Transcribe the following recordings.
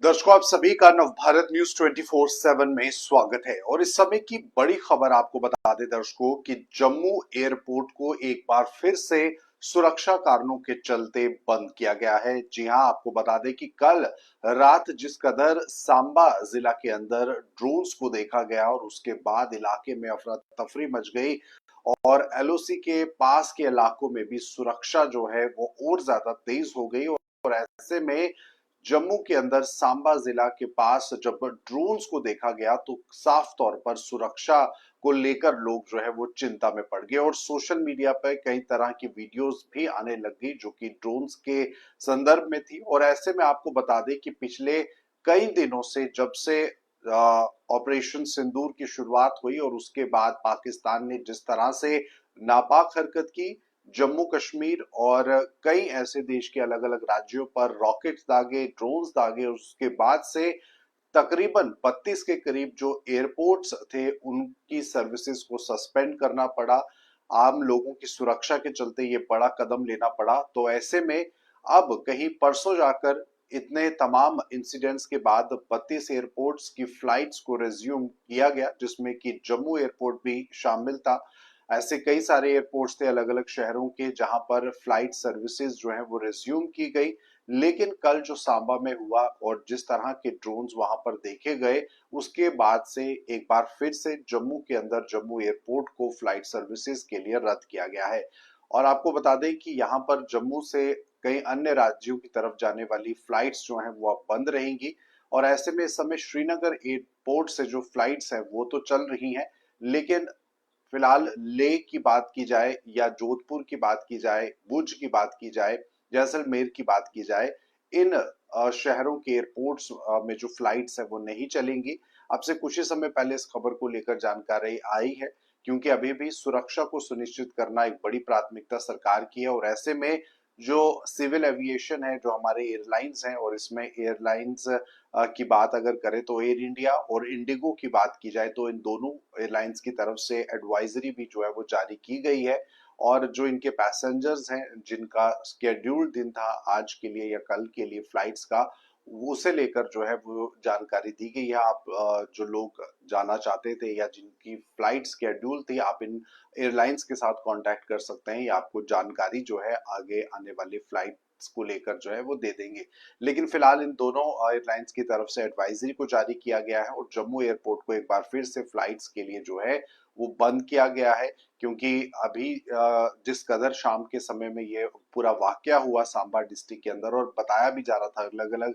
दर्शकों, आप सभी का नवभारत न्यूज 24/7 में स्वागत है। और इस समय की बड़ी खबर आपको बता दें दर्शकों कि जम्मू एयरपोर्ट को एक बार फिर से सुरक्षा कारणों के चलते बंद किया गया है। जी हां, आपको बता दें कि कल रात जिस कदर सांबा जिला के अंदर ड्रोन्स को देखा गया और उसके बाद इलाके में अफरा तफरी मच गई और एलओसी के पास के इलाकों में भी सुरक्षा जो है वो और ज्यादा तेज हो गई। और ऐसे में जम्मू के अंदर सांबा जिला के पास जब ड्रोन्स को देखा गया तो साफ तौर पर सुरक्षा को लेकर लोग जो है वो चिंता में पड़ गए और सोशल मीडिया पर कई तरह की वीडियोस भी आने लग गई जो कि ड्रोन्स के संदर्भ में थी। और ऐसे में आपको बता दें कि पिछले कई दिनों से जब से ऑपरेशन सिंदूर की शुरुआत हुई और उसके बाद पाकिस्तान ने जिस तरह से नापाक हरकत की, जम्मू कश्मीर और कई ऐसे देश के अलग अलग राज्यों पर रॉकेट्स दागे, ड्रोन्स दागे, उसके बाद से तकरीबन 32 के करीब जो एयरपोर्ट्स थे उनकी सर्विसेज को सस्पेंड करना पड़ा। आम लोगों की सुरक्षा के चलते ये बड़ा कदम लेना पड़ा। तो ऐसे में अब कहीं परसों जाकर इतने तमाम इंसिडेंट्स के बाद 32 एयरपोर्ट्स की फ्लाइट्स को रिज्यूम किया गया, जिसमें कि जम्मू एयरपोर्ट भी शामिल था। ऐसे कई सारे एयरपोर्ट्स थे अलग अलग शहरों के जहां पर फ्लाइट सर्विसेज जो है वो रिज्यूम की गई। लेकिन कल जो सांबा में हुआ और जिस तरह के ड्रोन्स वहां पर देखे गए, उसके बाद से एक बार फिर से जम्मू के अंदर जम्मू एयरपोर्ट को फ्लाइट सर्विसेज के लिए रद्द किया गया है। और आपको बता दें कि यहाँ पर जम्मू से कई अन्य राज्यों की तरफ जाने वाली फ्लाइट्स जो हैं वो अब बंद रहेंगी। और ऐसे में इस समय श्रीनगर एयरपोर्ट से जो फ्लाइट्स हैं वो तो चल रही हैं, लेकिन फिलहाल लेह की बात की जाए या जोधपुर की बात की जाए, भुज की बात की जाए, जैसलमेर की बात की जाए, इन शहरों के एयरपोर्ट्स में जो फ्लाइट्स है वो नहीं चलेंगी। अब से कुछ ही समय पहले इस खबर को लेकर जानकारी आई है, क्योंकि अभी भी सुरक्षा को सुनिश्चित करना एक बड़ी प्राथमिकता सरकार की है। और ऐसे में जो सिविल एविएशन है, जो हमारे एयरलाइंस हैं, और इसमें एयरलाइंस की बात अगर करें तो एयर इंडिया और इंडिगो की बात की जाए तो इन दोनों एयरलाइंस की तरफ से एडवाइजरी भी जो है वो जारी की गई है। और जो इनके पैसेंजर्स हैं जिनका स्केड्यूल्ड दिन था आज के लिए या कल के लिए फ्लाइट्स का, उसे लेकर जो है वो जानकारी दी गई है। आप जो लोग जाना चाहते थे या जिनकी फ्लाइट स्केड्यूल थी, आप इन एयरलाइंस के साथ कांटेक्ट कर सकते हैं या आपको जानकारी जो है आगे आने वाली फ्लाइट्स को लेकर जो है वो दे देंगे। लेकिन फिलहाल इन दोनों एयरलाइंस की तरफ से एडवाइजरी को जारी किया गया है और जम्मू एयरपोर्ट को एक बार फिर से फ्लाइट्स के लिए जो है वो बंद किया गया है। क्योंकि अभी जिस कदर शाम के समय में ये पूरा वाकया हुआ सांबा डिस्ट्रिक्ट के अंदर, और बताया भी जा रहा था अलग अलग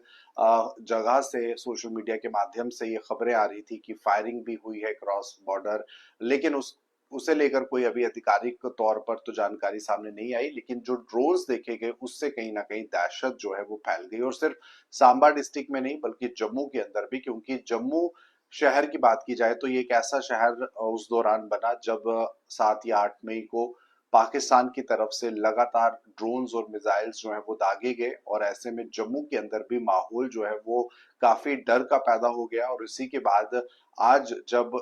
जगह से, सोशल मीडिया के माध्यम से ये खबरें आ रही थी कि फायरिंग भी हुई है क्रॉस बॉर्डर, लेकिन उसे लेकर कोई अभी आधिकारिक तौर पर तो जानकारी सामने नहीं आई। लेकिन जो ड्रोन्स देखे गए उससे कहीं ना कहीं दहशत जो है वो फैल गई, और सिर्फ सांबा डिस्ट्रिक्ट में नहीं बल्कि जम्मू के अंदर भी। क्योंकि जम्मू शहर की बात की जाए तो ये एक ऐसा शहर उस दौरान बना जब 7 या 8 मई को पाकिस्तान की तरफ से लगातार ड्रोन्स और मिसाइल्स जो है वो दागे गए। और ऐसे में जम्मू के अंदर भी माहौल जो है वो काफी डर का पैदा हो गया। और इसी के बाद आज जब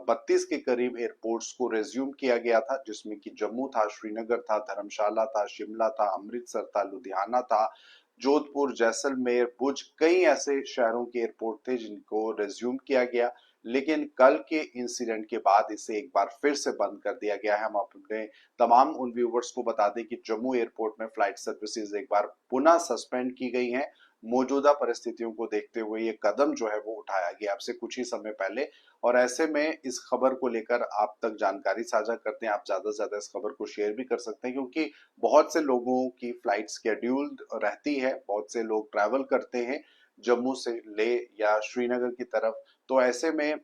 32 के करीब एयरपोर्ट्स को रेज्यूम किया गया था, जिसमें कि जम्मू था, श्रीनगर था, धर्मशाला था, शिमला था, अमृतसर था, लुधियाना था, जोधपुर, जैसलमेर, भुज, कई ऐसे शहरों के एयरपोर्ट थे जिनको रेज्यूम किया गया। लेकिन कल के इंसिडेंट के बाद इसे एक बार फिर से बंद कर दिया गया है। हम अपने तमाम उन व्यूवर्स को बता दें कि जम्मू एयरपोर्ट में फ्लाइट सर्विसेज एक बार पुनः सस्पेंड की गई हैं। मौजूदा परिस्थितियों को देखते हुए ये कदम जो है वो उठाया गया अब से कुछ ही समय पहले। और ऐसे में इस खबर को लेकर आप तक जानकारी साझा करते हैं। आप ज्यादा से ज्यादा इस खबर को शेयर भी कर सकते हैं, क्योंकि बहुत से लोगों की फ्लाइट शेड्यूल्ड रहती है, बहुत से लोग ट्रैवल करते हैं जम्मू से लेह या श्रीनगर की तरफ। तो ऐसे में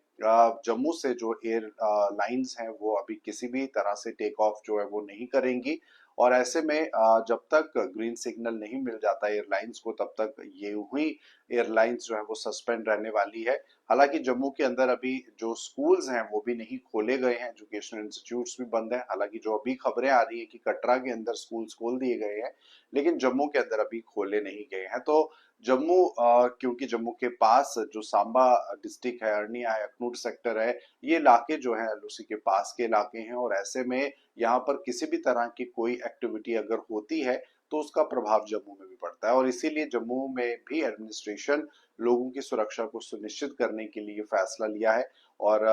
जम्मू से जो एयर लाइंस हैं वो अभी किसी भी तरह से टेक ऑफ जो है वो नहीं करेंगी। और ऐसे में जब तक ग्रीन सिग्नल नहीं मिल जाता एयरलाइंस को, तब तक ये हुई एयरलाइंस जो है वो सस्पेंड रहने वाली है। हालांकि जम्मू के अंदर अभी जो स्कूल्स हैं वो भी नहीं खोले गए हैं, एजुकेशनल इंस्टीट्यूट्स भी बंद हैं। हालांकि जो अभी खबरें आ रही है कि कटरा के अंदर स्कूल्स खोल दिए गए हैं, लेकिन जम्मू के अंदर अभी खोले नहीं गए हैं। तो जम्मू क्योंकि जम्मू के पास जो सांबा डिस्ट्रिक्ट है, अर्निया है, अखनूर सेक्टर है, ये इलाके जो है एलओसी के पास के इलाके हैं। और ऐसे में यहाँ पर किसी भी तरह की कोई एक्टिविटी अगर होती है तो उसका प्रभाव जम्मू में भी पड़ता है। और इसीलिए जम्मू में भी एडमिनिस्ट्रेशन लोगों की सुरक्षा को सुनिश्चित करने के लिए फैसला लिया है। और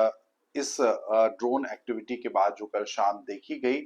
इस ड्रोन एक्टिविटी के बाद जो कल शाम देखी गई,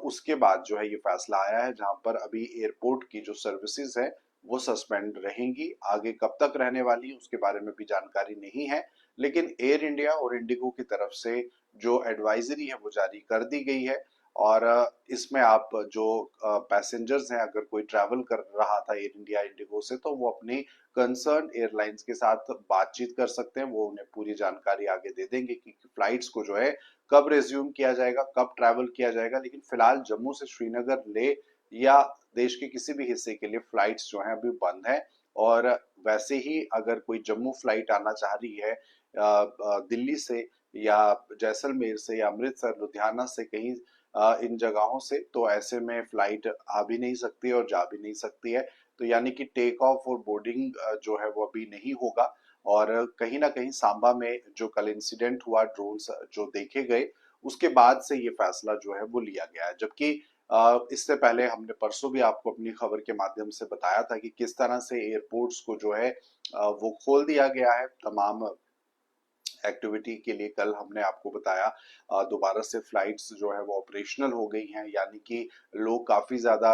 उसके बाद जो है ये फैसला आया है, जहां पर अभी एयरपोर्ट की जो सर्विसेज है वो सस्पेंड रहेंगी। आगे कब तक रहने वाली है उसके बारे में भी जानकारी नहीं है, लेकिन एयर इंडिया और इंडिगो की तरफ से जो एडवाइजरी है वो जारी कर दी गई है। और इसमें आप जो पैसेंजर्स हैं, अगर कोई ट्रैवल कर रहा था एयर इंडिया इंडिगो से, तो वो अपनी कंसर्न एयरलाइंस के साथ बातचीत कर सकते हैं। वो उन्हें पूरी जानकारी आगे दे देंगे कि फ्लाइट्स को जो है कब रिज्यूम किया जाएगा, कब ट्रैवल किया जाएगा। लेकिन फिलहाल जम्मू से श्रीनगर ले या देश के किसी भी हिस्से के लिए फ्लाइट्स जो हैं अभी बंद है। और वैसे ही अगर कोई जम्मू फ्लाइट आना चाह रही है दिल्ली से या जैसलमेर से या अमृतसर लुधियाना से कहीं इन जगहों से, तो ऐसे में फ्लाइट आ भी नहीं सकती और जा भी नहीं सकती है। तो यानी कि टेक ऑफ और बोर्डिंग जो है वो अभी नहीं होगा। और कहीं ना कहीं सांबा में जो कल इंसिडेंट हुआ, ड्रोन्स जो देखे गए, उसके बाद से ये फैसला जो है वो लिया गया है। जबकि इससे पहले हमने परसों भी आपको अपनी खबर के माध्यम से बताया था कि किस तरह से एयरपोर्ट्स को जो है वो खोल दिया गया है तमाम एक्टिविटी के लिए। कल हमने आपको बताया दोबारा से फ्लाइट्स जो है वो ऑपरेशनल हो गई हैं। यानी कि लोग काफी ज्यादा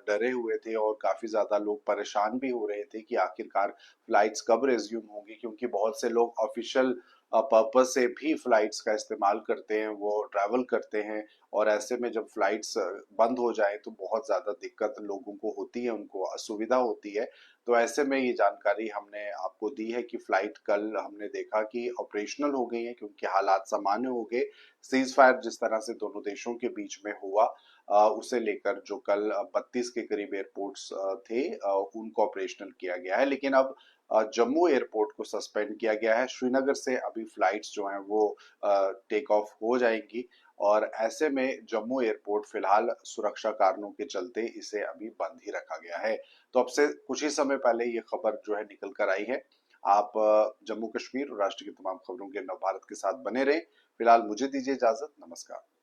डरे हुए थे और काफी ज्यादा लोग परेशान भी हो रहे थे कि आखिरकार फ्लाइट्स कब रिज्यूम होंगी, क्योंकि बहुत से लोग ऑफिशियल पर्पज से भी फ्लाइट्स का इस्तेमाल करते हैं, वो ट्रैवल करते हैं। और ऐसे में जब फ्लाइट्स बंद हो जाए तो बहुत ज्यादा दिक्कत लोगों को होती है, उनको असुविधा होती है। तो ऐसे में ये जानकारी हमने आपको दी है कि फ्लाइट कल हमने देखा कि ऑपरेशनल हो गई है, क्योंकि हालात सामान्य हो गए। सीज फायर जिस तरह से दोनों देशों के बीच में हुआ, उसे लेकर जो कल 32 के करीब एयरपोर्ट्स थे, उनको ऑपरेशनल किया गया है। लेकिन अब जम्मू एयरपोर्ट को सस्पेंड किया गया है। श्रीनगर से अभी फ्लाइट्स जो हैं वो टेक ऑफ हो जाएंगी। और ऐसे में जम्मू एयरपोर्ट फिलहाल सुरक्षा कारणों के चलते इसे अभी बंद ही रखा गया है। तो अब से कुछ ही समय पहले ये खबर जो है निकल कर आई है। आप जम्मू कश्मीर और राष्ट्र की तमाम खबरों के नव भारत के साथ बने रहे। फिलहाल मुझे दीजिए इजाजत। नमस्कार।